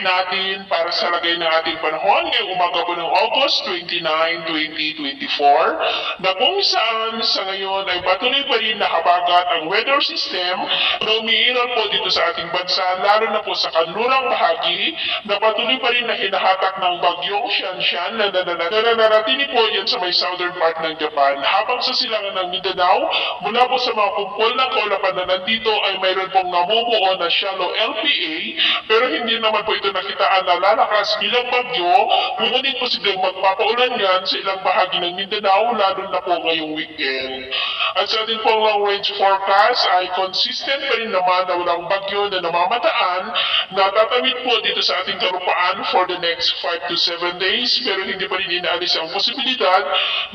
natin para sa lagay ng ating panahon ngayong umaga po ng August 29, 2024 na kung saan sa ngayon ay patuloy pa rin nakabagat ang weather system na umiiral po dito sa ating bansa, lalo na po sa kanlurang bahagi na patuloy pa rin na hinahatak ng bagyong Shanshan na nananatili po yan sa may southern part ng Japan, habang sa silangan ng Mindanao mula po sa mga kumpol ng kaulapan na nandito ay mayroon pong namumuo na shallow LPA, pero hindi naman po ito nakitaan na lalakas bilang bagyo, ngunit posibleng magpapaulan yan sa ilang bahagi ng Mindanao, lalo na po ngayong weekend. At sa ating pong long range forecast ay consistent pa rin naman na walang bagyo na namamataan na tatawid po dito sa ating kalupaan for the next 5 to 7 days, pero hindi pa rin inaalis ang posibilidad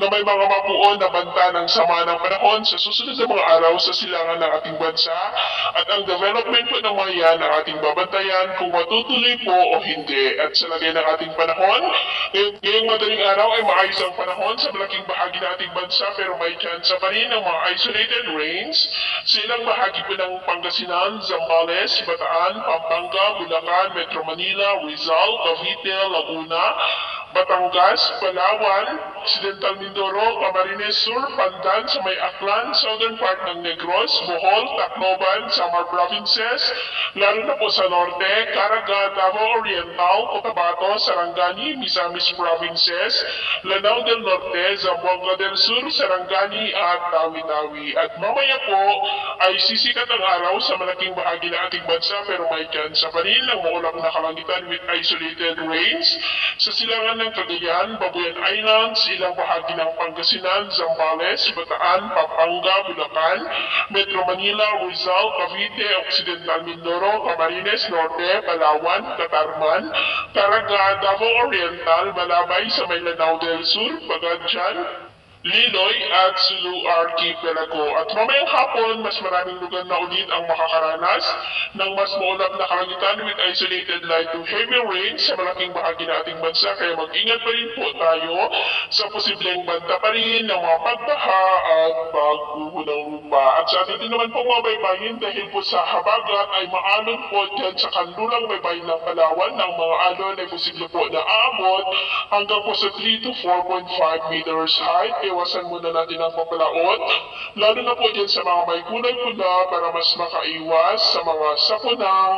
na may mga mapuon na banta ng sama ng panahon sa susunod na mga araw sa silangan ng ating bansa, at ang development po ng mga yan ang ating babantayan kung matutuloy po o hindi. At sa lagay ng ating panahon, ngayong madaling araw ay maayos ang panahon sa malaking bahagi ng ating bansa, pero may chance pa rin ng mga isolated rains sa ilang bahagi po ng Pangasinan, Zambales, Bataan, Pampanga, Bulacan, Metro Manila, Rizal, Cavite, Laguna, Batangas, Palawan, Occidental Mindoro, Camarines Sur, Pandan sa may Aklan, southern part ng Negros, Bohol, Tacloban, Samar Provinces, lalo na po sa Norte, Caraga, Davao Oriental, Cotabato, Sarangani, Misamis Provinces, Lanao del Norte, Zamboanga del Sur, Sarangani at Tawi-Tawi. At mamaya po ay sisikat ang araw sa malaking bahagi ng ating bansa, pero may chance pa rin ng maulap na kalangitan with isolated rains sa silangan ng Cagayan, Babuyan Islands, ilang bahagi ng Pangasinan, Zambales, Bataan, Pampanga, Bulacan, Metro Manila, Rizal, Cavite, Occidental Mindoro, Camarines Norte, Palawan, Catarman, Caraga, Davao Oriental, Malabay sa may Lanao del Sur, Pagadian, Liloy at Sulu Archipelago. At mamayang hapon, mas maraming lugar na ulit ang makakaranas ng mas maulap na kalangitan with isolated light to heavy rain sa malaking bahagi ng ating bansa. Kaya mag-ingat pa rin po tayo sa posibleng banta pa rin ng mga pagbaha at pagguho ng lupa. At sa ating din naman po mga baybayin, dahil po sa habagat ay maalon po dyan sa kanlulang baybayin ng Palawan, ng mga alon ay posible po na aabot hanggang po sa 3 to 4.5 meters height. Iwasan muna natin ang papalaot, lalo na po dyan sa mga may kulay pula para mas makaiwas sa mga sapunang